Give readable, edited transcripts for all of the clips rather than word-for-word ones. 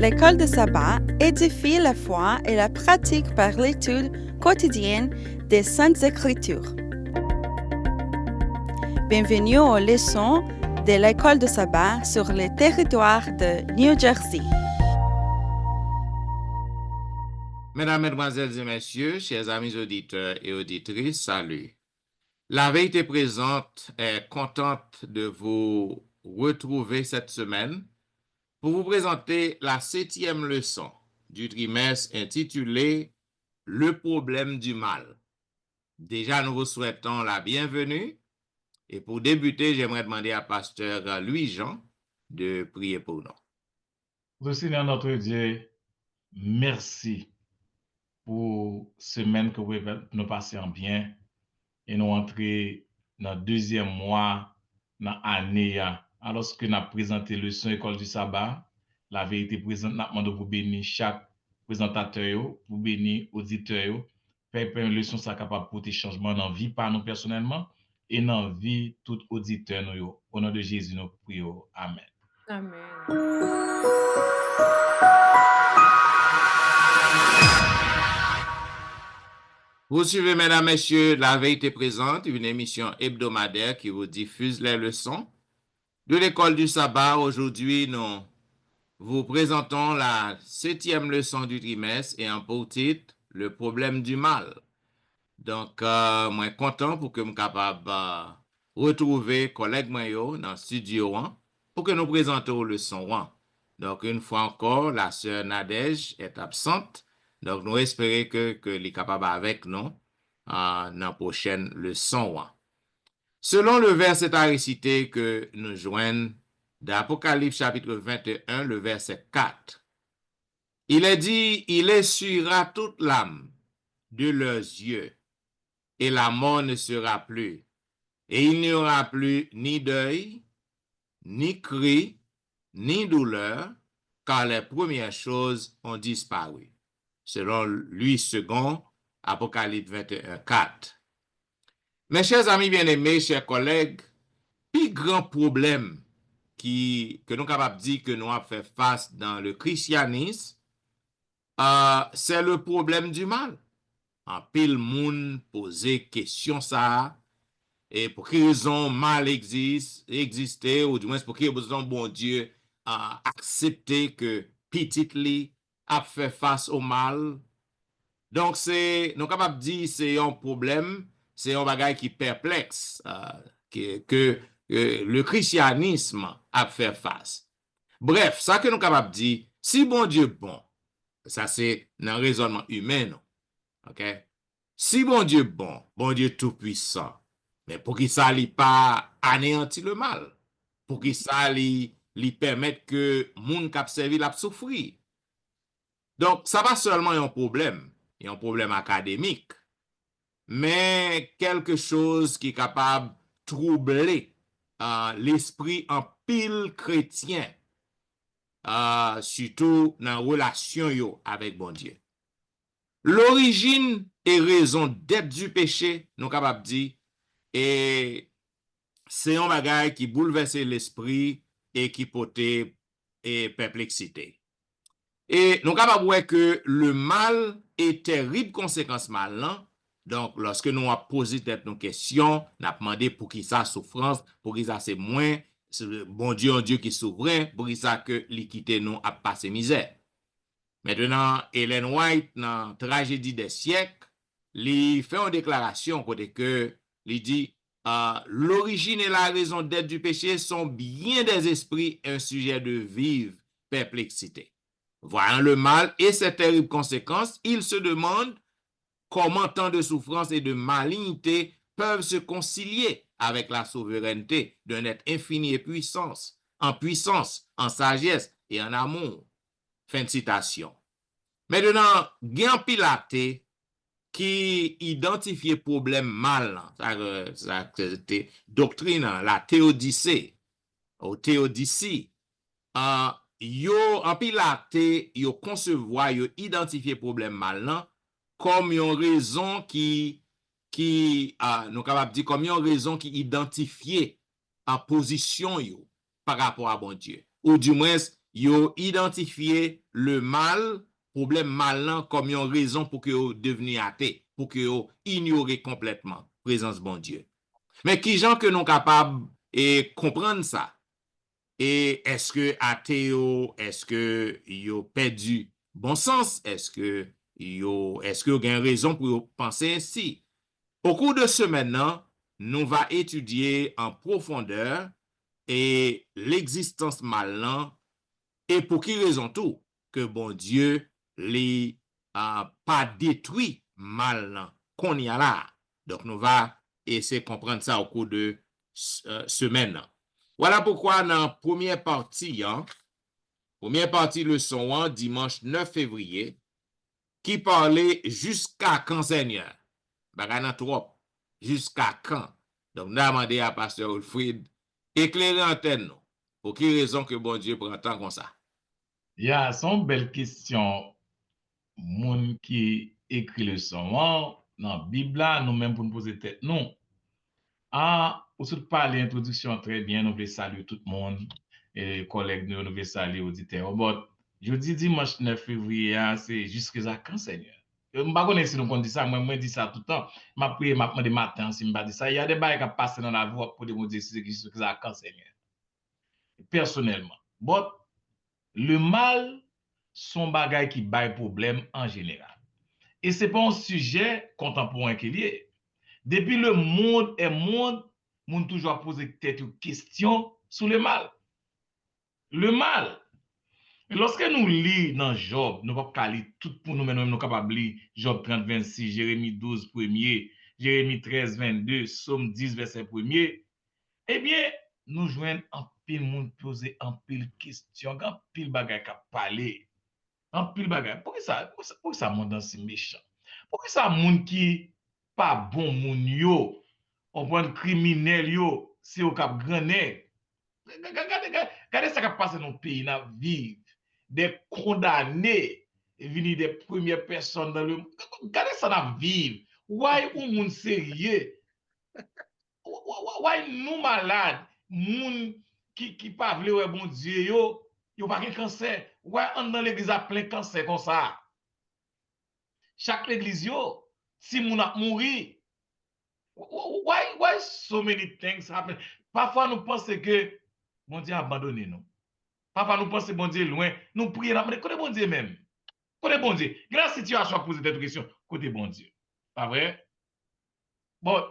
L'école de sabbat édifie la foi et la pratique par l'étude quotidienne des Saintes Écritures. Bienvenue aux leçons de l'école de sabbat sur le territoire de New Jersey. Mesdames, Mesdemoiselles et Messieurs, chers amis auditeurs et auditrices, salut. La vérité présente est contente de vous retrouver cette semaine pour vous présenter la 7e leçon du trimestre intitulée « Le problème du mal ». Déjà, nous vous souhaitons la bienvenue et pour débuter, j'aimerais demander à pasteur Louis-Jean de prier pour nous. Seigneur notre Dieu, merci pour semaine que vous nous passer en bien et nous entrer dans le deuxième mois dans l'année. Alors que nous avons présenté le leçon école du sabbat, la vérité présente, nous demandons pour bénir chaque présentateur, pour bénir auditeur, faire une leçon ça capable de porter changement dans la vie, pas nous personnellement, et dans la vie tout auditeur. Au nom de Jésus, nous prions. Amen. Amen. Vous suivez, mesdames, messieurs, La Vérité Présente, une émission hebdomadaire qui vous diffuse les leçons de l'école du sabbat. Aujourd'hui, nous vous présentons la 7e leçon du trimestre et en pour titre, le problème du mal. Donc, moi, content pour que je sois capable de retrouver collègue moi dans le studio pour que nous présentons le leçon. Donc, une fois encore, la sœur Nadège est absente. Donc, nous espérons qu'elle est capable avec nous dans la prochaine leçon. Selon le verset à réciter que nous joignons d'Apocalypse chapitre 21, le verset 4, il est dit, il essuiera toute l'âme de leurs yeux et la mort ne sera plus. Et il n'y aura plus ni deuil, ni cri, ni douleur, car les premières choses ont disparu. Selon Louis II, Apocalypse 21, 4. Mes chers amis bien-aimés, chers collègues, le plus grand problème que nous sommes capables de dire que nous avons fait face dans le christianisme, c'est le problème du mal. En pile monde poser question ça, et pour quelle raison mal existait, ou du moins pour quelle raison bon Dieu a accepté que petit li a fait face au mal. Donc, nous sommes capables de dire que c'est un problème, c'est un bagage qui perplexe, que le christianisme a fait face. Bref, ça que nous sommes capables de dire, si bon Dieu bon, ça c'est dans le raisonnement humain, non? OK? Si bon Dieu tout puissant, mais pour qu'il ça li pas anéanti le mal, pour qu'il ça li permette que moun k'ap servi la souffrir. Donc, ça pas seulement un problème académique, mais quelque chose qui est capable de troubler l'esprit en pile chrétien, surtout dans la relation avec bon Dieu. L'origine et raison d'être du péché, nous capables de dire, et c'est un bagage qui bouleverse l'esprit et qui porte perplexité. Et nous capables de voir que le mal est terrible conséquence mal, non? Donc, lorsque nous avons posé nos questions, nous avons demandé pour qui ça souffrance, pour qui ça c'est moins, bon Dieu, un Dieu qui est souverain, pour qui ça que l'équité nous a passé misère. Maintenant, Ellen White, dans Tragédie des siècles, il fait une déclaration côté que il dit l'origine et la raison d'être du péché sont bien des esprits un sujet de vive perplexité. Voyant le mal et ses terribles conséquences, il se demande comment tant de souffrances et de malignité peuvent se concilier avec la souveraineté d'un être infini et en puissance, en sagesse et en amour. Fin de citation. Maintenant, Guyan Pilate qui identifie problème mal, ça c'était doctrine, la théodicée, ou théodicie, en Pilate, yo concevoir, yo identifier problème mal comme une raison qui nous capable dire comme une raison qui identifier en position yo par rapport à bon Dieu, ou du moins yo identifié le mal, problème mal là, comme une raison pour que yo devenu athée, pour que yo ignorer complètement présence bon Dieu. Mais qui gens que nous capables et comprendre ça? Et est-ce que athée yo, est-ce que yo perdu bon sens? Est-ce que yo gain raison pour yo penser ainsi? Au cours de ce maintenant, nous va étudier en profondeur et l'existence mal et pour qui raison tout que bon Dieu les pas détruit mal qu'on y a là. Donc nous va essayer de comprendre ça au cours de semaine. Voilà pourquoi dans la première partie leçon 1, dimanche 9 février, qui parlait jusqu'à quand Seigneur. Bagana trop. Jusqu'à quand? Donc, nous avons demandé à Pasteur Wilfrid éclairer l'antenne. Pour quelle raison que bon Dieu prend tant comme ça? Son belle question. Moun qui écrit le son, dans la Bible, nous-mêmes pour nous poser tête, non. Vous avez parlé l'introduction très bien, nous voulons saluer tout le monde, et collègues, nous voulons saluer les auditeurs. Bon, jeudi dimanche 9 février, c'est jusqu'à quand, Seigneur? Je ne sais pas si nous dit ça, moi je dis ça tout le temps. Je prie, je demande matin si je dis ça. Il y a des choses qui passent dans la vie pour dire jusqu'à quand, Seigneur? Personnellement. Bon, le mal, son bagage qui bail problème en général. Et ce n'est pas un sujet contemporain qu'il y est. Depuis le monde est monde, monde toujours poser tête une question sur le mal. Le mal. Lorsque nous lisons dans Job, nous ne pouvons pas lire tout pour nous, mais nous sommes capables de lire Job 30, 26, Jérémie 12, 1er, Jérémie 13, 22, Somme 10, verset 1er. Eh bien, nous joignons un pile monde poser un pile question, un pile bagay à parler. Un pile bagay. Pourquoi ça monde si méchant? Pourquoi ça monde qui pas bon moun yo, on prend criminel yo, c'est au cap granet. Regardez ça qui passe dans le pays, dans vivre des condamnés, venir des premières personnes dans le monde. Regardez ça dans vivre. Why ou moun sérieux? Why nous malades, moun qui pas vle ouais bon Dieu yo pas de cancer. Why on dans l'église a plein cancer comme ça? Chaque église yo, si moun a mouri, why so many things happen? Parfois nous pensons que bon Dieu a abandonné nous. Parfois nous pensons que bon Dieu est loin. Nous prions là, mais côté bon Dieu même. Côté bon Dieu. Grâce situation à poser des questions, côté bon Dieu. Pas vrai? Bon,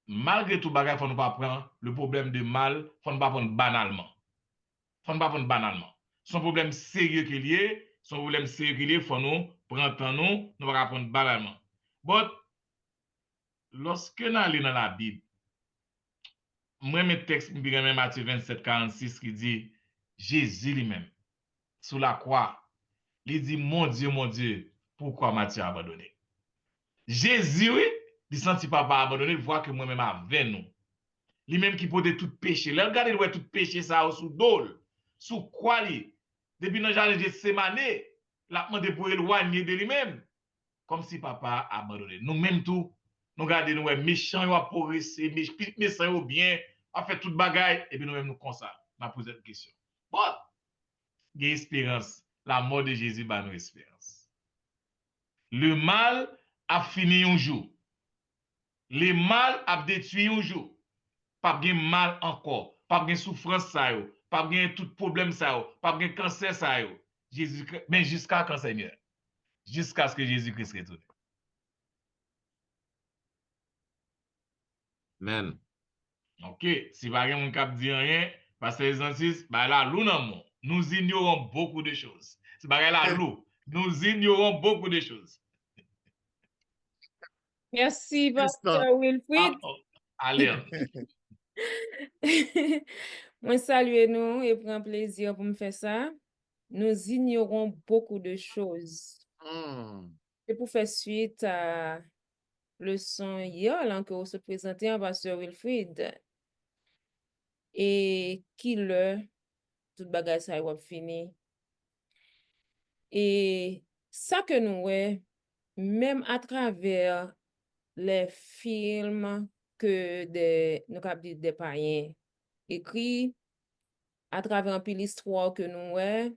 malgré tout bagage, faut nous pas prendre le problème de mal, faut nous pas prendre banalement. Faut nous pas prendre banalement. Son problème sérieux qu'il y ait, son problème sérieux qu'il y ait, faut nous prendre temps nous pas prendre banalement. Bon, lorsque nous allons dans la Bible, moi mes textes, même Matthieu 27, 46 qui dit Jésus lui-même sous la croix, il dit mon Dieu, pourquoi m'as-tu abandonné? Jésus, oui, il sentit papa abandonné, il voit que moi-même avec nous. Lui-même qui peut tout péché. Là, regardez, il tout péché ça sous dol, sous quoi li. Depuis dans le jardin de Sémané, l'a demandé pour éloigner de lui-même. Comme si papa abandonné. Nous-mêmes tout, nous regardons, nous méchants, nous progressé, méchants bien, on fait toute bagaille, et puis nous-mêmes nous comme ça. On a posé une question. Bon, il y a espérance. La mort de Jésus va nous espérance. Le mal a fini un jour. Le mal a détruit un jour. Pas bien mal encore. Pas bien souffrance ça yo. Pas bien tout problème ça yo. Pas bien cancer ça yo. Jésus, mais jusqu'à quand, Seigneur? Jusqu'à ce que Jésus-Christ retourne. Amen. Ok, si pas rien mon cap dit rien, parce que les anciens, bah là, nous ignorons beaucoup de choses. Si pas là, nous ignorons beaucoup de choses. Merci, Pasteur Wilfrid. Allez. Moi, saluer nous et prends plaisir pour me faire ça. Nous ignorons beaucoup de choses. Et pour faire suite à leçon hier là, que vous se présentez en Pasteur Wilfrid, et qui le tout bagage ça va fini. Et ça que nous même à travers les films que nous cap des païens écrits à travers un peu l'histoire que nous avons,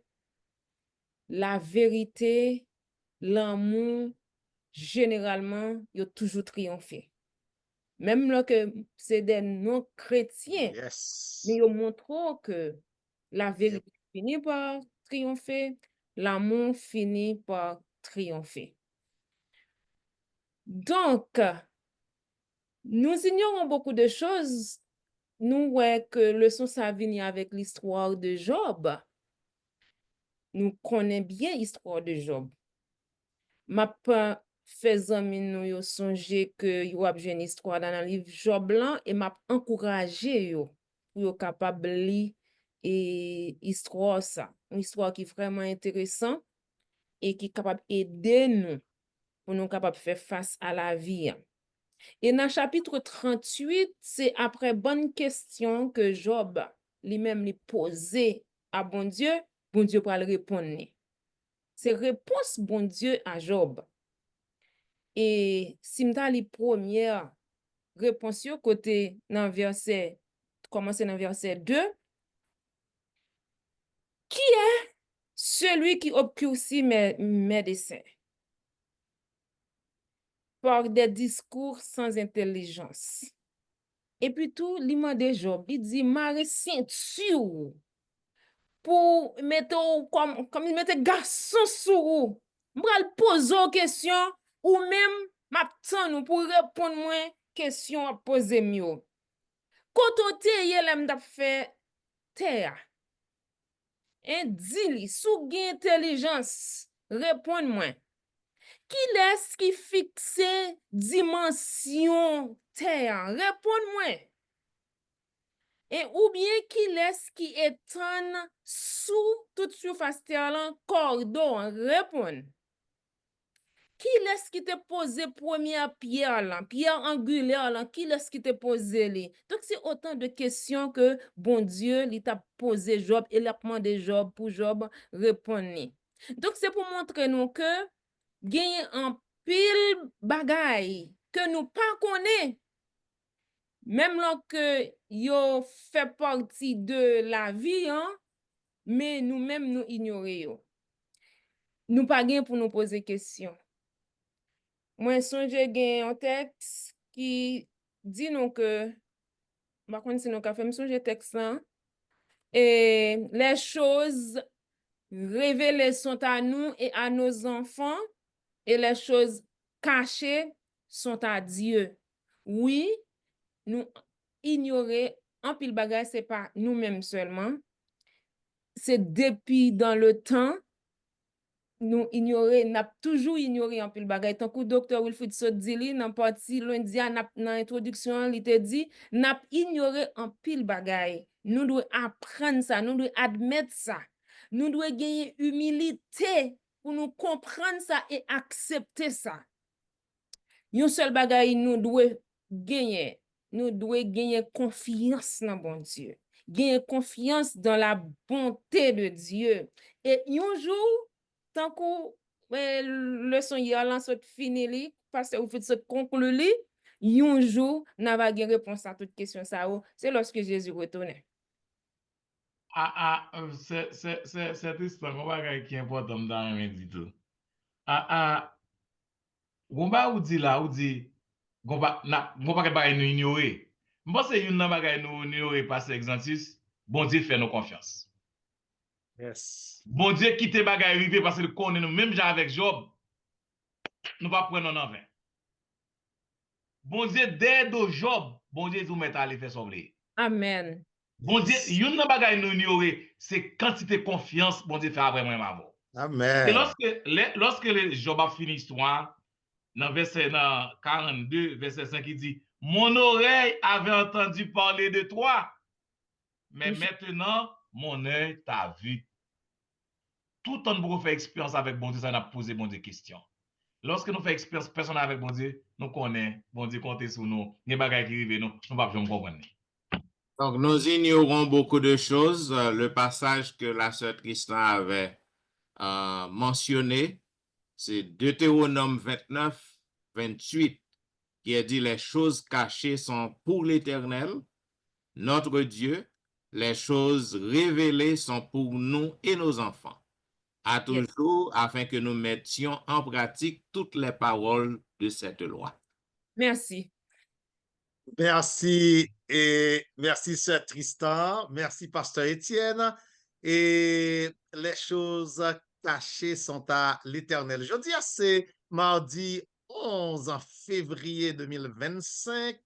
la vérité, l'amour, généralement, ils ont toujours triomphé. Même là que c'est des non-chrétiens, mais ils montrent que la vérité finit par triompher, l'amour finit par triompher. Donc, nous ignorons beaucoup de choses. Nous voyons que le son ça vient avec l'histoire de Job. Nous connaissons bien l'histoire de Job. Ma pas fait amis nous yo songer que yo a une histoire dans le livre Job là et m'a encouragé yo pour yo capable lire et histoire ça, une histoire qui est vraiment intéressante et qui est capable aider nous pour nous capable faire face à la vie. Et dans le chapitre 38, c'est après bonne question que Job lui-même lui posé à bon Dieu pour le répondre. C'est réponse bon Dieu à Job. Et si m'ta li première réponse yo côté dans verset, commencer dans verset 2, qui est celui qui obscurcit mes desseins par des discours sans intelligence? Et puis tout, li mande Job, il dit, mare ceinture pour mettre comme il mette garçon sur ou. M'bral pose une question ou même m'attend nous pour répondre moins question à poser mieux. Kote ye lem dap fait terre. Di li, sou gen intelligence, répondre-moi. Qui laisse qui fixe dimension terre? Répondre-moi. Et ou bien qui laisse qui étend sous toute surface terre cordon? Répondre. Qui laisse qui te pose première pierre là, pierre angulaire là, qui laisse qui te pose li? Donc c'est autant de questions que bon Dieu lui t'a posé Job et l'a demandé Job pour Job répondre. Donc c'est pour montrer nous que gagner un pile bagaille que nous pas connaît. Même lorsque yo fait partie de la vie hein, mais nous-mêmes nous ignorons. Nous pas gain pour nous poser question. Moi, songe gen un texte qui dit nous que, par contre, si nous avons fait songe texte là, et les choses révélées sont à nous et à nos enfants, et les choses cachées sont à Dieu. Oui, nous ignorer en pile bagage, c'est pas nous-mêmes seulement, c'est depuis dans le temps. Nous ignorer, n'a toujours ignoré en pile bagay. Tant que docteur Wilfrid Sodili, dans partie lundi, dans l'introduction, il te dit, n'a ignoré en pile bagay. Nous devons apprendre ça, nous devons admettre ça. Nous devons gagner humilité pour nous comprendre ça et accepter ça. Yon seul bagay nous devons gagner. Nous devons gagner confiance dans bon Dieu. Gagner confiance dans la bonté de Dieu. Et un jour, tant que leçon hier là soit fini li parce que vous faites ce conclure li un jour n'a pas gain réponse à toute question ça c'est lorsque Jésus retourne. C'est histoire on va qui est important dans un dit tout. Gomba ou dit là ou dit gomba pas nous ignorer. Moi c'est une bagay nous ignorer parce que Exantis bon Dieu fait nos confiance. Yes. Bon Dieu quitte bagay arrivé parce que connaît nous même avec Job. Nous pas prendre en vain. Bon Dieu d'aide au Job, bon Dieu nous met à aller faire sauver. Amen. Bon Dieu, yon nan bagay nous ignorer, c'est quantité confiance bon Dieu fait après moi avant. Amen. Et lorsque le Job a fini l'histoire, dans verset 42, verset 5, il dit, mon oreille avait entendu parler de toi, mais maintenant, mon œil t'a vu. Tout le temps pour faire expérience avec bon Dieu, ça n'a posé bon Dieu question. Lorsque nous faisons expérience personnelle avec bon Dieu, nous connaissons, bon Dieu compte sur nous, les bagages qui arrivent, nous ne pouvons pas comprendre. Donc, nous ignorons beaucoup de choses. Le passage que la sœur Tristan avait mentionné, c'est Deutéronome 29, 28, qui a dit les choses cachées sont pour l'Éternel, notre Dieu. les choses révélées sont pour nous et nos enfants, à toujours afin que nous mettions en pratique toutes les paroles de cette loi. Merci. Merci et merci Sœur Tristan, merci Pasteur Étienne. Et les choses cachées sont à l'Éternel. Jeudi, c'est mardi 11 février 2025.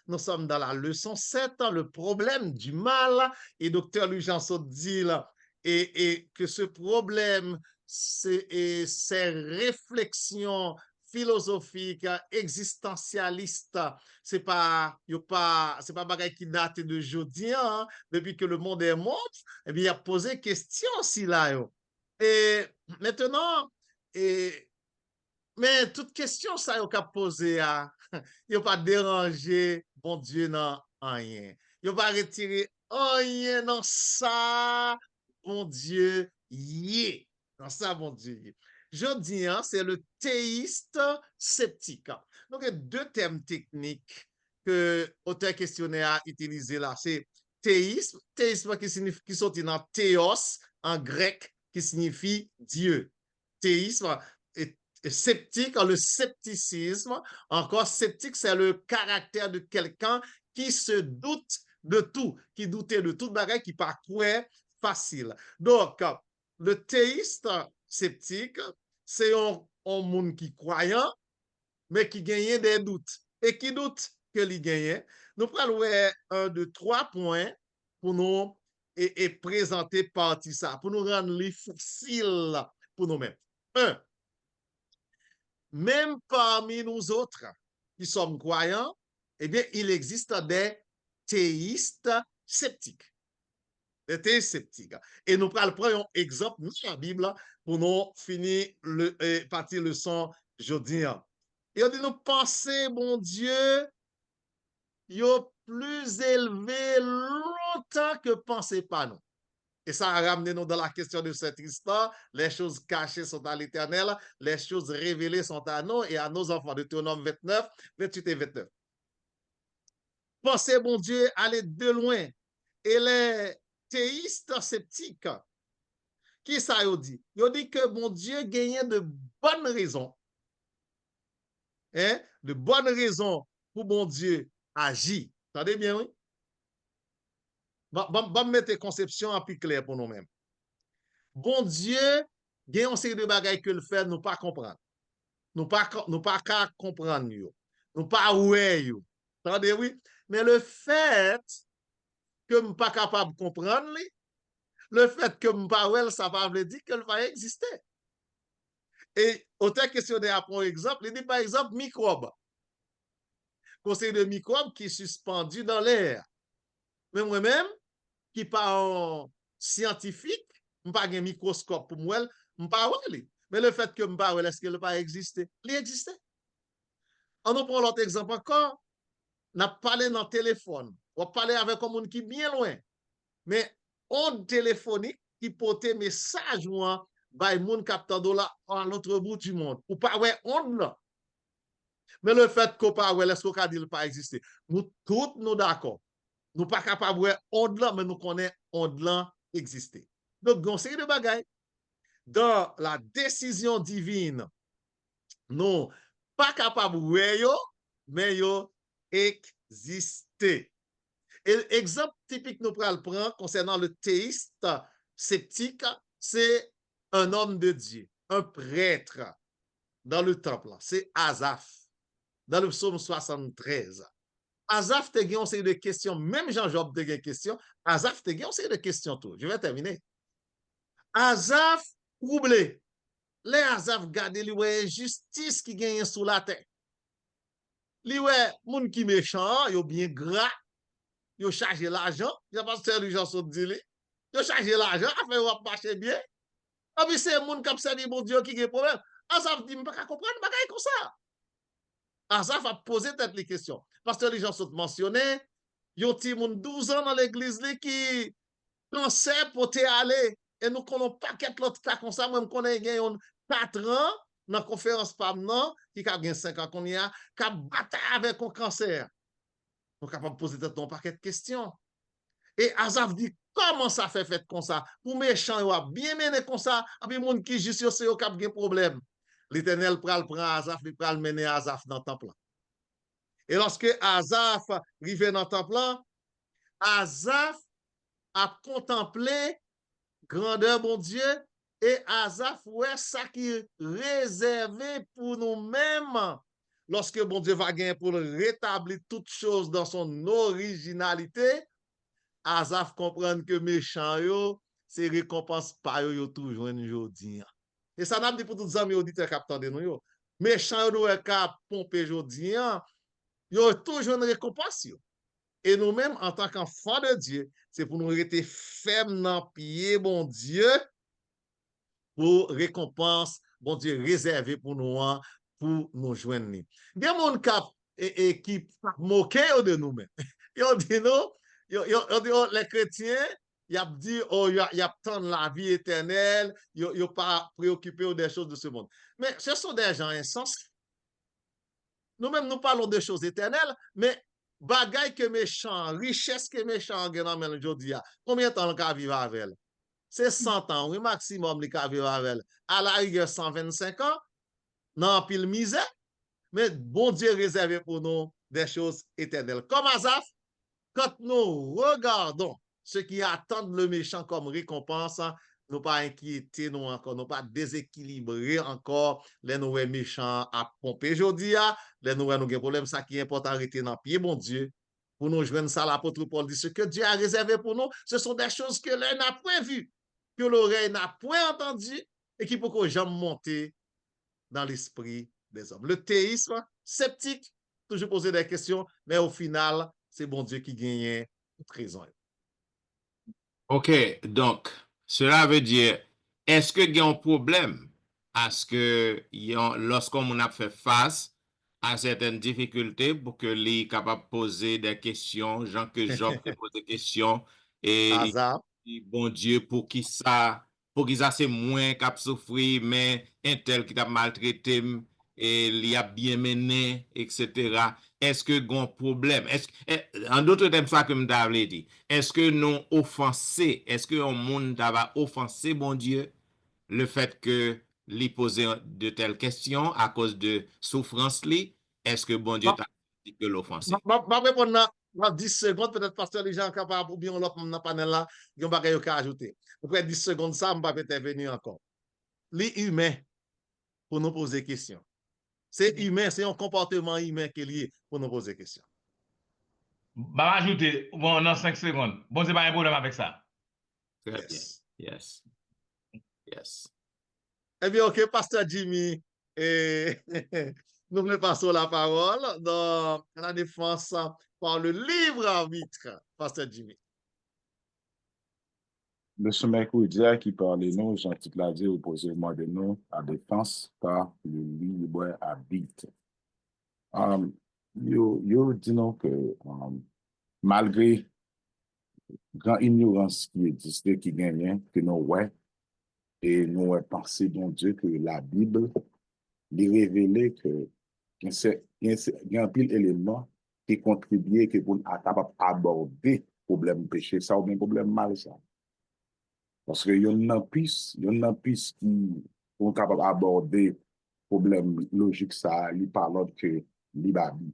Nous sommes dans la leçon 7, le problème du mal. Et Dr. Louis Janson dit là, et que ce problème, ces réflexions philosophique, existentialiste, c'est pas bagay qui date de jodi, hein, depuis que le monde est monde, eh bien, il a posé question aussi là, yo. Et maintenant, mais toute question ça yo ka posé a, yo pas déranger bon Dieu nan rien. Yo pas retirer rien dans ça, bon Dieu yé. Dans ça, bon Dieu yé. Je dis, hein, c'est le théiste sceptique. Donc, il y a deux termes techniques que l'auteur questionnaire a utilisé là. C'est théisme, théisme qui sortit dans théos en grec, qui signifie Dieu. Théisme et sceptique, le scepticisme. Encore, sceptique, c'est le caractère de quelqu'un qui se doute de tout, qui doutait de tout bagage qui parcourait facile. Donc, le théiste sceptique, c'est un monde qui croyant, mais qui gagne des doutes. Et qui doute que lui gagne. Nous prenons 1, 2, 3 points pour nous et présenter partie ça, pour nous rendre les facile pour nous-mêmes. 1. Même parmi nous autres qui sommes croyants, eh bien, il existe des théistes sceptiques. Des théistes sceptiques. Et nous prenons un exemple dans la Bible pour nous finir partie leçon jeudi. Et on dit nous penser, bon Dieu, yo plus élevé longtemps que pensez pas nous. Et ça a ramené nous dans la question de cette histoire. Les choses cachées sont à l'Éternel, les choses révélées sont à nous et à nos enfants. Deutéronome 29, 28 et 29. Pensez, bon Dieu, aller de loin. Et les théistes sceptiques, qui ça yo dit? Yo dit que bon Dieu gagnait de bonnes raisons. Hein? De bonnes raisons pour bon Dieu agir. Attendez bien, oui? Bon, mettre conception en plus clair pour nous-mêmes. Bon Dieu, gagne un série de bagailles que le fait, nous pas comprendre. Nous pas comprendre yo. Nous pas ouais yo. Attendez, oui? Mais le fait que nous pas capable de comprendre, le fait que nous pas ouais, ça va veut dire qu'elle va exister. Et autant questionnaire pour exemple, il dit par exemple microbe. Conseil de microbes qui est suspendu dans l'air. Mais moi-même, qui pas un scientifique, je n'ai pas un microscope pour moi, je ne pas ouais. Mais le fait que je ne pas ouais, est-ce qu'il va exister? Il existe. On nous prend l'autre exemple encore. On a parlé dans le téléphone. On a parlé avec un monde qui est bien loin. Mais onde téléphonique qui porte message moi, by moun capteur là à l'autre bout du monde. Ou pas ouais onde là. Mais le fait qu'on pas ouais, est-ce qu'on dit qu'il pas exister? Nous tous nous d'accord. Nous pas capable ouais onde là, mais nous connaissons onde là exister. Donc on série de bagaille dans la décision divine. Nous pas capable ouais yo, mais yo exister. Et l'exemple typique nous prenons concernant le théiste sceptique, c'est un homme de Dieu, un prêtre dans le temple. C'est Asaph, dans le psaume 73. Asaph te gagné une série de questions, même Jean-Job te gagné une question, Asaph te gagné une série de questions tout. Je vais terminer. Asaph troublé. Les Asaph gade li wè justice qui gagne sous la terre. Li wè moun qui méchant, yo bien gras. Yo charge l'argent, il n'y a pas de gens sont dit, yo charge l'argent, afin ou marcher bien. Et puis c'est moun qui servi bon Dieu qui a problème. Asaph dit, pas comprendre bagay comme ça. Asaph a posé toutes les questions. Parce que les gens sont mentionnés, yo ti moun 12 ans dans l'église qui pensait pour te aller. Et nous connaissons pas quelques autres cas comme ça, même qu'on a gagné 4 ans dans la conférence PAM, qui a gagné 5 ans qu'on y a, qui a bataille avec un cancer. Nous sommes capables de poser un paquet de questions. Et Asaph dit, comment ça fait comme ça? Pour méchant, il a bien mené comme ça, et puis moun qui juste c'est au cap gen problème. L'Éternel prend Asaph, il pral mener Asaph dans le temple. Et lorsque Asaph arrive dans le temple, Asaph a contemplé grandeur bon Dieu et Asaph ouais ça qui est réservé pour nous-mêmes lorsque bon Dieu va gagner pour rétablir toutes choses dans son originalité. Asaph comprend que méchant yo c'est récompense par yo toujours aujourd'hui. Et ça n'a dit pour tous les amis auditeurs qui attendent nous yo. Méchant yo doit ka pomper aujourd'hui. Yo toujours une récompense yo. Et nous-mêmes, en tant qu'enfants de Dieu, c'est pour nous rester fermes dans le pied, bon Dieu, pour récompense, bon Dieu, réservé pour nous joindre. Il y a des gens qui moquent de nous-mêmes. Ils disent, non, les chrétiens, ils ont dit, oh, ils attendent la vie éternelle, ils ne sont pas préoccupés des choses de ce monde. Mais ce sont des gens insensés. Nous-mêmes, nous parlons de choses éternelles, mais bagay que méchant, richesse que méchant gen nan men jodi a. Combien de temps on ka vivre avec elle? C'est 100 ans, oui, maximum li ka vivre avec elle. À la rigueur 125 ans, nan pile misère, mais bon Dieu réservé pour nous des choses éternelles. Comme Asaph, quand nous regardons ce qui attendent le méchant comme récompense, nous pas inquiéter nous encore, nous pas déséquilibrer encore les nouveaux méchants à pomper jodi a, les nouveaux nous problème ça qui est important arrêter dans pied bon Dieu pour nous joindre ça l'apôtre Paul dit ce que Dieu a réservé pour nous, ce sont des choses que l'œil n'a point vu, que l'oreille n'a point entendu et qui peut jamais monter dans l'esprit des hommes. Le théisme sceptique, toujours poser des questions, mais au final, c'est bon Dieu qui gagne toute raison. OK, donc, cela veut dire, est-ce qu'il y a un problème à ce que lorsqu'on a fait face à certaines difficultés pour que les capables de poser des questions, gens que Job pose des questions, et bon Dieu, pour qui ça c'est moins qu'à souffrir, mais un tel qui t'a maltraité, et il a bien mené, etc. Est-ce que gon problème? En d'autres termes, ça que m'avait dit, est-ce que nous offensé, est-ce que un monde va offensé, bon Dieu, le fait que lui poser de telles questions à cause de souffrance li, est-ce que bon Dieu t'a dit que l'offensé? Je vais répondre dans 10 secondes, peut-être pasteur les gens capables ou bien l'autre dans panel là, il y a un bagage à ajouter. Après 10 secondes, ça, je ne vais pas intervenir encore. Les humains, pour nous poser des questions. C'est humain, c'est un comportement humain qui est lié pour nous poser des questions. Bah, ajouter, bon, dans 5 secondes. Bon, c'est pas un problème avec ça. Très bien. Yes. Eh bien, OK, pasteur Jimmy, nous me passons la parole dans la défense par le libre arbitre, pasteur Jimmy. Monsieur mercredi qui parle nous, Jean-Tite l'a dit, opposément de nous, à défense par le libre arbitre. Yo dit non que malgré grand ignorance qui existe, qui gagne, que nous ouais, et nous pensé bon Dieu que la Bible lui révélait que il y a un pile d'éléments qui contribuent que pour aborder le problème péché, ça ou bien problème mal ça. Parce que il y a une piste qui sont capables d'aborder le problème logique ça, il parle que l'Ibabi.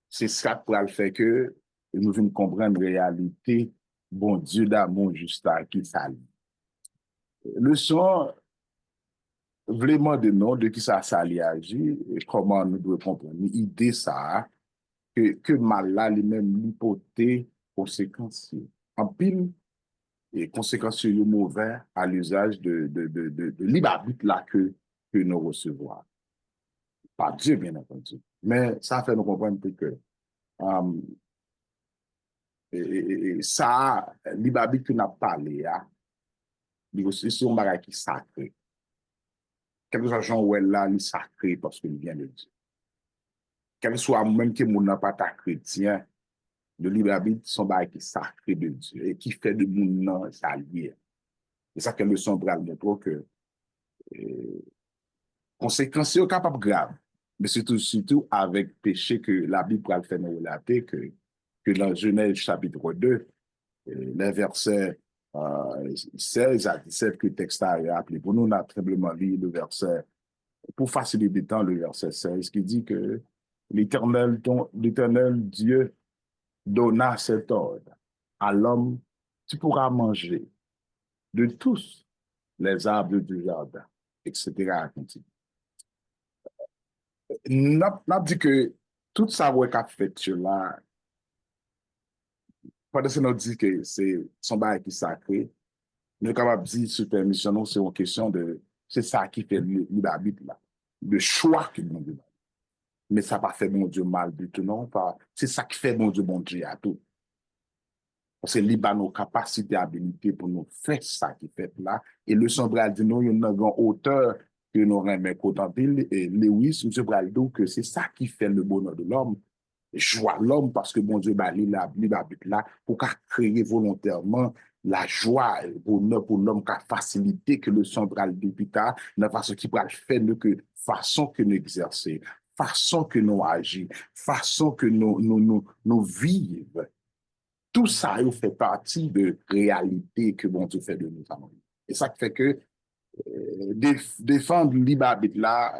C'est ça qui le fait que nous venons comprendre la réalité, bon Dieu d'amour juste à qui ça lit. Le son, vraiment de nous, de qui ça agit, et comment nous devons comprendre. L'idée ça, que mal là, lui-même, l'hypothèse, conséquences. En pile, et conséquences mauvaises à l'usage de l'Ibabi là que nous recevons. Pas Dieu, bien entendu. Mais ça fait nous comprendre que ça, l'Ibabi que nous avons parlé, c'est un bagage qui est sacré. Quelque chose où elle là, il est sacré parce qu'il vient de Dieu. Quel soit même que mon n'a pas ta chrétien, le libre arbitre, son bagage qui est sacré de Dieu et qui fait de mon sa lié. C'est ça que le son bral montre que conséquences sont capables graves. Mais surtout avec péché que la Bible va faire nous relater que que dans Genèse chapitre 2, les versets 16 à 17 que le texte a appelé. Pour nous, on a tremblement lu le verset, pour faciliter le temps, le verset 16, qui dit que l'Éternel Dieu donna cet ordre à l'homme: tu pourras manger de tous les arbres du jardin, etc. N'a dit que tout ça qu'a fait là, pendant que nous dit que c'est son bail qui est sacré, nous sommes capables de dire sous permission, c'est une question de, c'est ça qui fait l'habit là, le choix que nous avons. Mais ça n'a pas fait mon Dieu mal du tout, non, c'est ça qui fait mon Dieu à tout. Parce que liba nos capacités, habilités pour nous faire ça qui fait là. Et le Sombral dit nous, il y a une hauteur que nous remet contempler. Et Lewis, M. Braldo, que c'est ça qui fait le bonheur de l'homme. Joie l'homme parce que bon Dieu, il habite là pour créer volontairement la joie, le bonheur pour l'homme, qui a facilité que le Sombral depuis tard, de façon qui pourra faire que façon que nous exercer, façon que nous agir, façon que nous vivons. Tout ça fait partie de réalité que bon Dieu fait de nous. Et ça fait que défendre l'ibabit là,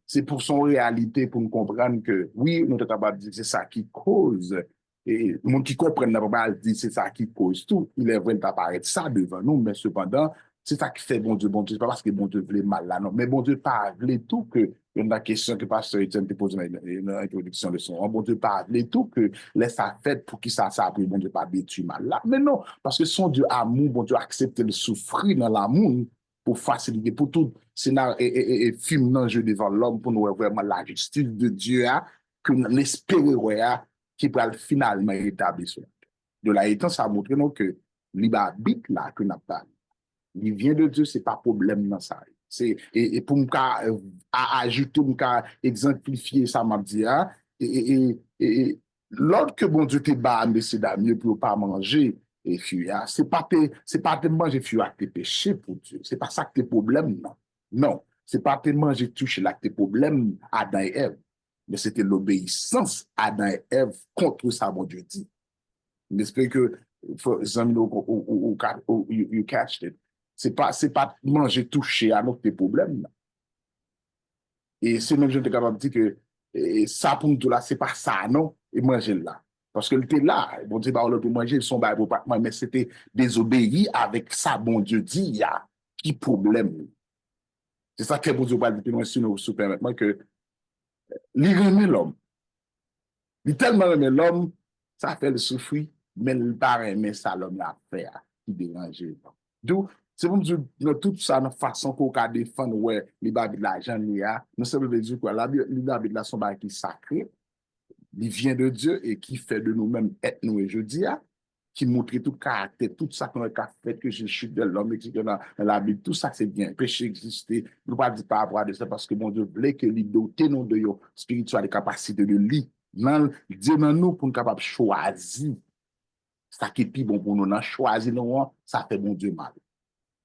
c'est pour son réalité, pour nous comprendre que oui, nous sommes capables de dire c'est ça qui cause. Et les gens qui comprennent pas dire c'est ça qui cause tout. Il est vrai d'apparaître ça devant nous, mais cependant, c'est ça qui fait bon Dieu, c'est pas parce que bon Dieu voulait mal là, non. Mais bon Dieu parle tout que, il y a une question que Pasteur Etienne te pose dans l'introduction de son. Bon Dieu parle tout que laisse ça fait pour qui ça après bon Dieu pas détruit mal là. Mais non, parce que son Dieu amour, bon Dieu accepte de souffrir dans l'amour pour faciliter, pour tout scénario et film dans le jeu devant l'homme, pour nous voir vraiment la justice de Dieu, que nous espérons qui va finalement établir. De là étant, ça montre nous que l'ibabit là que nous avons, il vient de Dieu, c'est pas problème dans ça. Et pour me ajouter, me exemplifier ça, m'a dit, et l'autre que bon Dieu te bat, mais c'est mieux pour pas manger, et fuir, c'est pas te manger fuir avec tes péchés pour Dieu. C'est pas ça que tes problèmes, non. Non, c'est pas te manger toucher là que tes problèmes, Adam et Ève. Mais c'était l'obéissance Adam et Ève contre ça, mon Dieu dit. J'espère que, you catched it. C'est pas manger toucher à notre problème. Et c'est même je suis capable de dire que ça pour nous là, c'est pas ça, non, et manger là. Parce que était là, bon Dieu, bah, on peut manger, son bail pour pas, mais c'était désobéir avec ça, bon Dieu dit, il y a qui problème. C'est ça que bon Dieu va dire, si nous se permettons que il remet l'homme. Il tellement remet l'homme, ça fait le souffrir, mais il pas aimer ça, l'homme l'a fait, qui dérange. Donc, c'est pour dire, tout ça, de façon qu'on peut défendre, ouais, les babes de l'argent, nous sommes dire quoi, les babes de la sont qui sacré, il vient de Dieu et qui fait de nous-mêmes être nous et je dis, qui montre tout caractère, tout ça qu'on a fait, que je suis de l'homme, dans la Bible, tout ça c'est bien, péché existait, nous ne pas dire par rapport à ça parce que mon Dieu voulait que l'idée doté nous de nos spirituelles capacités de lui, Dieu dans nous pour nous capables de choisir, ça qui est plus bon pour nous, choisir nous, ça fait mon Dieu mal.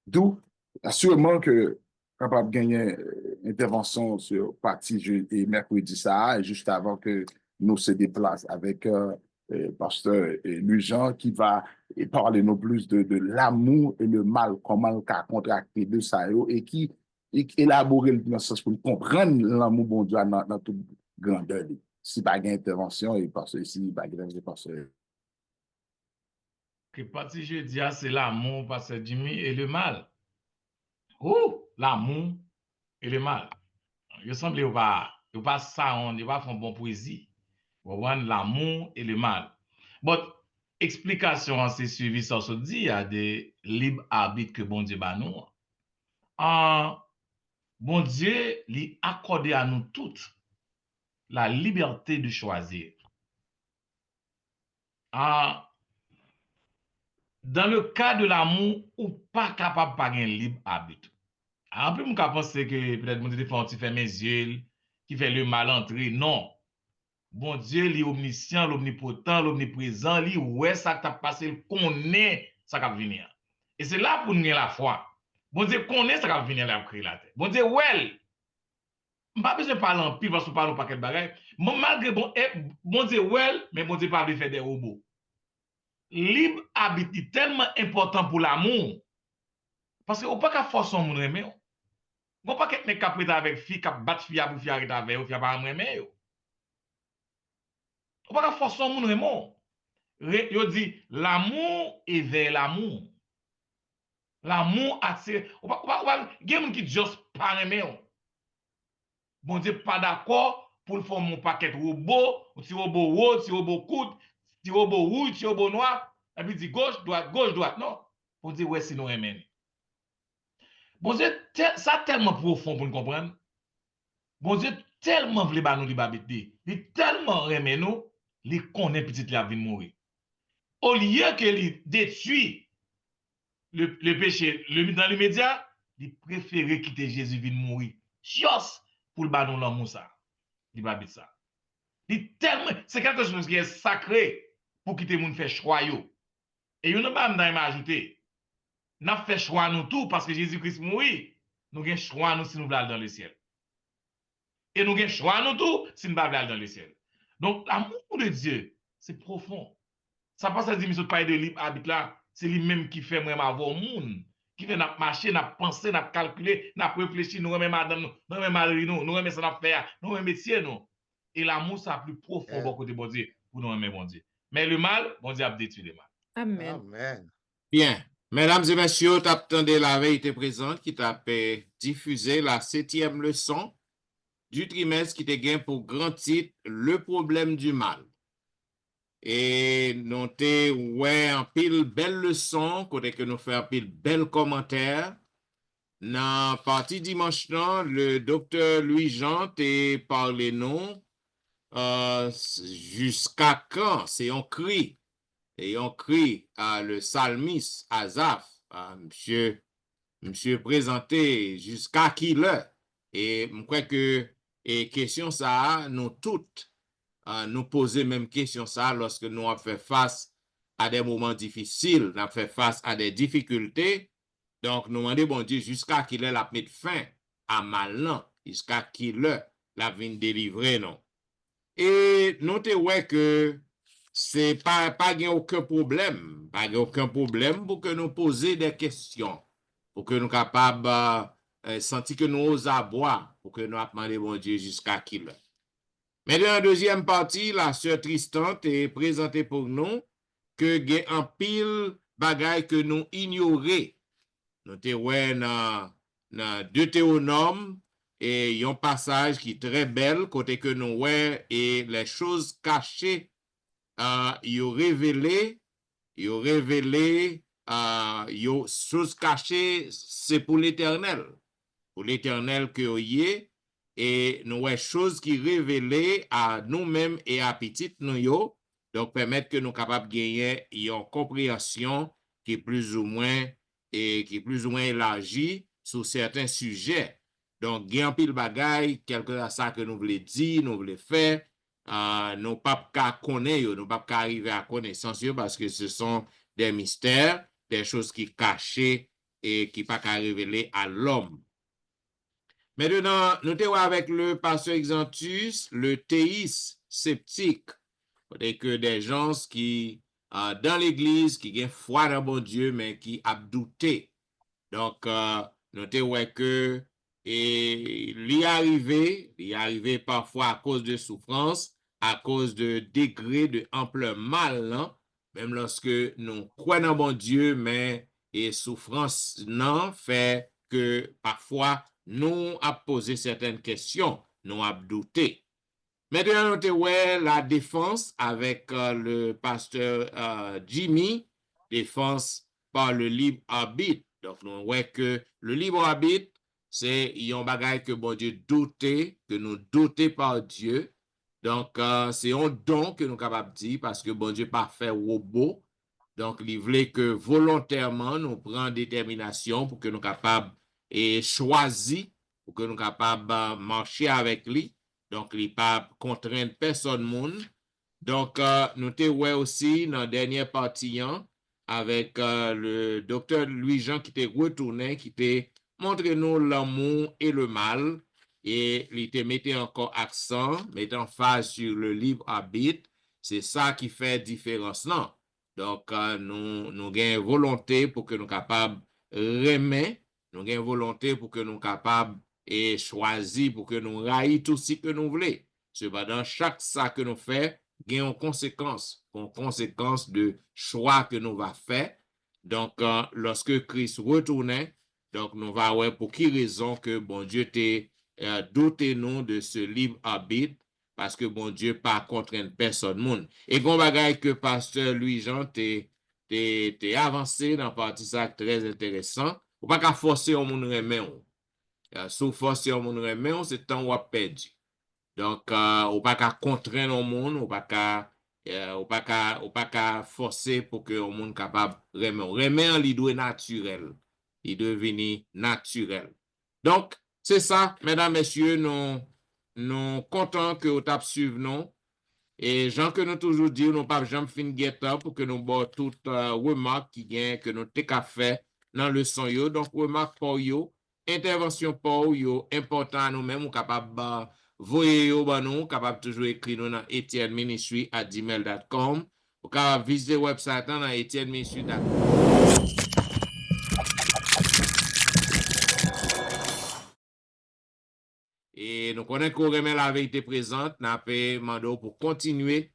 D'où, assurément que capable de gagner intervention sur partie et mercredi ça, juste avant que nous se déplace avec pasteur Lujan qui va parler non plus de l'amour et le mal, comment on a contracté de ça et qui élaborer le sens pour comprendre l'amour bon Dieu dans toute grandeur. Si pas gain intervention et parce que si pas gain pasteur. Que partie je dis c'est l'amour pasteur Jimmy et le mal. Oh, l'amour et le mal. Il semble qu'il pas ça on va faire bon poésie. L'amour et le mal. But explication c'est suivi ça se dit il y a des libres arbitres que bon Dieu ba nous. Bon Dieu lui accordé à nous toutes la liberté de choisir. Dans le cas de l'amour, ou pas capable de pas un libre arbitre. En plus, je pense que peut-être mon Dieu fait mes yeux, qui fait le mal entrer. Non. Bon Dieu, il est omniscient, l'omnipotent, l'omniprésent, il ouais ça t'a passé, il connaît ça qui va venir. Et c'est là pour nous la foi. Bon Dieu connaît ça qui va venir là créer la terre. Bon Dieu, well, Pas besoin de parler en pile parce que parle pas quel bagage. Malgré bon Dieu well, mais bon Dieu pas de faire des robots. Libre habit est tellement important pour l'amour. Parce que on pas qu'à forcer on moun aimer. On pas qu'être nèg capé avec fille qui bat fille pour fille arrêter avec ou fille pas aimer. On pas qu'à forcer on moun aimer. Yo dit l'amour éveille l'amour. L'amour attire. On pas gen moun qui juste pas aimer. Bon Dieu pas d'accord pour faire mon paquet robot, un petit robot rose, un petit robot coude, un petit robot rouge, un petit robot noir, et puis dit gauche, droite. Non. Bon Dieu, ouais, sinon aimé. Bon Dieu, ça tellement profond pour nous comprendre. Bon Dieu, tellement voulait ba nous libabité. Il tellement aimé nous, il connaît petite la vie de mourir. Au lieu que il détruit le péché dans l'immédiat, il préférait quitter Jésus vient mourir. Juste pour le ba nous l'amour ça. Il va habiter ça. C'est quelque chose qui est sacré pour quitter moun fait choix yo. Et yon pas m'dan ajouter. N'a fait choix nous tout parce que Jésus-Christ mourit. Nous gen choix nous si nous voulons aller dans le ciel. Et nous gen choix nous tout si nous pas aller dans le ciel. Donc l'amour de Dieu, c'est profond. Ça passe à dire monsieur pas de libre habite là, c'est lui-même qui fait vraiment avoir monde. Qui fait n'a marcher, n'a penser, n'a calculer, n'a réfléchir, nous remet madame nous remet mari nous remet ça n'a faire, nous remet métier nous. Et l'amour, ça plus profond beaucoup de bon Dieu pour nous aimer bon Dieu. Mais le mal, bon Dieu a détruit le mal. Amen. Amen. Bien. Mesdames et messieurs, t'attendez la vérité présente qui t'a diffusé la 7e leçon du trimestre qui te gagne pour grand titre le problème du mal. Et nous t'es ouais en pile belle leçon, côté que nous faisons un pile bel commentaire. Dans partie dimanche, le docteur Louis-Jean t'a parlé non jusqu'à quand c'est un cri. Et on crie à le psalmiste Asaph, monsieur présenté jusqu'à qui l'heure. Et je crois que question ça, nous toutes nous poser même question ça lorsque nous avons fait face à des moments difficiles, nous avons fait face à des difficultés. Donc nous demandons bon Dieu jusqu'à qui l'heure la mettre fin à mal, jusqu'à qui l'heure la vient délivrer non. Et nous te ouais que c'est pas aucun problème, pour que nous poser des questions, pour que nous capables sentir que nous osons boire, pour que nous demander bon Dieu jusqu'à qui l'heure. Mais dans la deuxième partie, la sœur Tristan est présentée pour nous que il y a un pile bagaille que nous ignorons. Nous te ouais dans Deutéronome et un passage qui est très belle côté que nous ouais et les choses cachées yo révélé choses cachées, c'est pour l'Éternel que y est, et nous avons choses qui révélées à nous-mêmes et à petit nous yo, donc permettre que nous capables de gagner une compréhension qui est plus ou moins élargie sur certains sujets. Donc gain pile bagaille quelque chose ça que nous voulons dire, nous voulons faire. Nous pas qu'à connaître, nous pas qu'à arriver à connaissance parce que ce sont des mystères, des choses qui cachées et qui pas qu'à révéler à l'homme. Maintenant, nous sommes avec le pasteur Exantus, le théiste sceptique, que des gens qui dans l'église qui ont foi dans bon Dieu mais qui a douté. Donc nous sommes que et l'y arrivé parfois à cause de souffrance, à cause de degré de ampleur mal, non? Même lorsque nous croyons en bon Dieu, mais et souffrance non fait que parfois nous a posé certaines questions, nous a douté. Maintenant, nous avons la défense avec le pasteur Jimmy, défense par le libre arbitre. Donc, nous voyons que le libre arbitre, c'est un bagage que bon Dieu douté, que nous douté par Dieu. Donc, c'est un don que nous sommes capables de dire parce que bon Dieu pas fait robot. Donc, il voulait que volontairement nous prenions détermination pour que nous soyons capables et choisir, pour que nous soyons capables de marcher avec lui. Donc, il n'est pas contraint personne monde. Donc, nous avons aussi dans la dernière partie avec le docteur Louis-Jean qui était retourné, qui était montré nous l'amour et le mal. et il te mettait encore accent, mettant phase sur le libre arbitre. C'est ça qui fait différence, non? Donc, nous avons volonté pour que nous capables remettre, nous avons volonté pour que nous capables et choisir pour que nous raillions tout ce que nous voulons. Cependant, chaque ça que nous faisons, il y a une conséquence de choix que nous va faire. Donc, lorsque Christ retournait, donc nous va voir pour qui raison que bon Dieu t'a doté nous de ce libre arbitre, parce que bon Dieu pas contraint personne monde. Et qu'on bagaille que pasteur Louis-Jean t'es avancé dans partie ça très intéressant. Ou pas qu'à forcer au monde remet on. Sous forcer au monde remet on, c'est temps ou a perdu. Donc, ou pas qu'à contraindre au monde, ou pas qu'à forcer pour que le monde capable remet. Remet, il doit naturel. Il devient naturel. Donc, c'est ça, mesdames, messieurs, nous contents que vous tapez suivre nous. Et Jean que nous toujours dit, nous pas jamais fin get up pour que nous boit toute remarque qui vient que nous t'ai fait dans le son yo. Donc, remarque pour yo, intervention pour yo, important à nous-mêmes, ou capable voyer yo ba nous, capable toujours écrire nous dans etienneministry@gmail.com, ou capable visiter le website dans etienneministry.com. Et nous connaissons qu'on remet la vérité présente, nous avons demandé pour continuer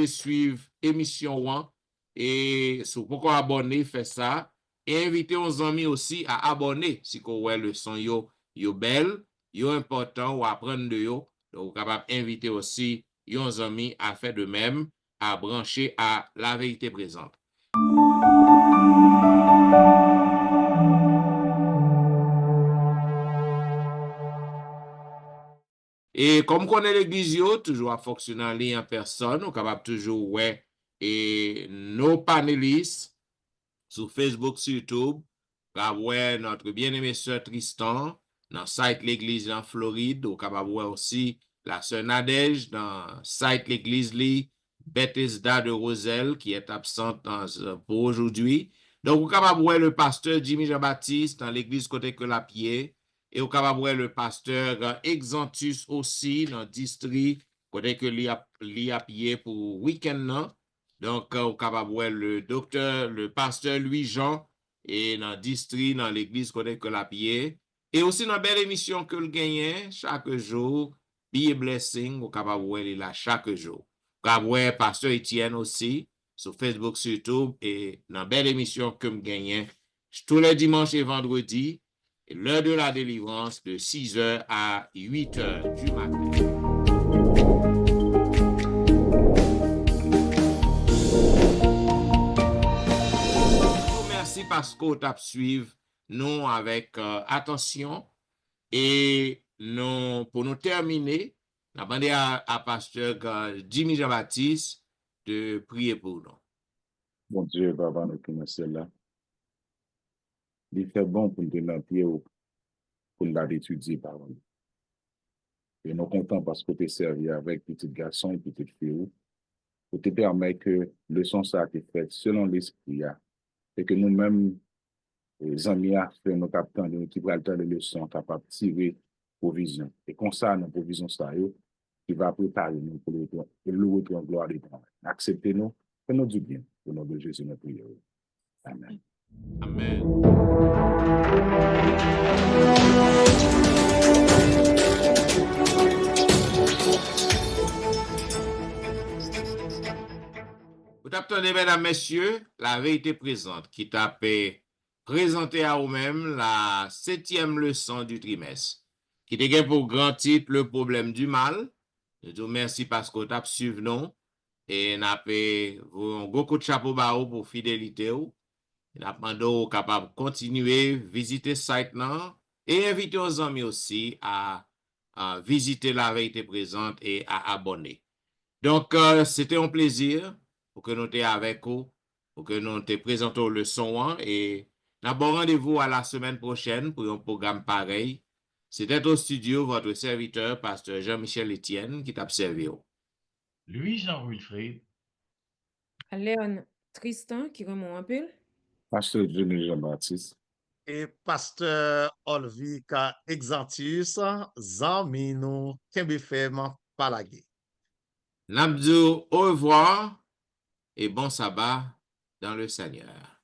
suivre l'émission 1. Et si vous pouvez abonner, faites ça. Et invitez vos amis aussi à abonner si vous voyez le son yo belle, yo important ou apprendre de yo. Donc, vous êtes capable d'inviter aussi vos amis à faire de même, à brancher à la vérité présente. Et comme on est l'église, toujours à fonctionner en personne, on est capable toujours ouais et nos panélistes sur Facebook, sur YouTube, capable ouais notre bien-aimé sœur Tristan dans site l'église en Floride, on capable ouais aussi la sœur Nadège dans site l'église Bethesda de Roselle qui est absente pour aujourd'hui. Donc on capable ouais le pasteur Jimmy Jean-Baptiste dans l'église côté que la pied. Et au capable le pasteur Exantus aussi dans le district, côté que li a pied pour week-end. Donc, au capable le pasteur Louis-Jean et dans le district, dans l'église côté que la pied. Et aussi dans la belle émission que le gagne chaque jour, Be a Blessing, au capable là chaque jour. Au capable pasteur Etienne aussi sur Facebook, sur YouTube et dans la belle émission que me gagne tous les dimanches et vendredis. L'heure de la délivrance de 6h à 8h du matin. Merci parce que vous avez suivi nous avec attention. Et nous, pour nous terminer, nous avons demandé à pasteur Jimmy Jean-Baptiste de prier pour nous. Bon Dieu, Papa, nous commençons là. Il fait bon pour nous donner pied pour l'étudier par nous. Et nous comptons parce que tu es servi avec petit garçon et petite fille, pour te permettre que le son ça a été fait selon l'esprit, et que nous-mêmes, les amis, nos capitaines, qui prennent les leçons, capables de tirer provision. Et comme ça, nos provisions, ça qui va préparer nous pour le retour en gloire des temps. Acceptez-nous, faites-nous du bien. Au nom de Jésus, nous prions. Amen. Amen. Vous attendez, mesdames, messieurs, la vérité présente qui t'a présenté à vous-même la 7e leçon du trimestre, qui te gagne pour grand titre le problème du mal. Je vous remercie parce que vous avez suivi nous et nous avons un gros coup de chapeau pour fidélité. Nous avons capable de continuer, visiter le site et inviter aux amis aussi à visiter la vérité présente et à abonner. Donc, c'était un plaisir pour que nous soyons avec vous, pour que nous te présentons le son et nous avons rendez-vous à la semaine prochaine pour un programme pareil. C'était au studio votre serviteur, pasteur Jean-Michel Etienne, qui t'a servi. Louis-Jean Wilfrid. Léon Tristan, qui remonte un peu. Pasteur Jimmy Jean-Baptiste. et pasteur Olvika Exantius, zanmi nou Kembe Fem Palage. N'abdou, au revoir et bon sabbat dans le Seigneur.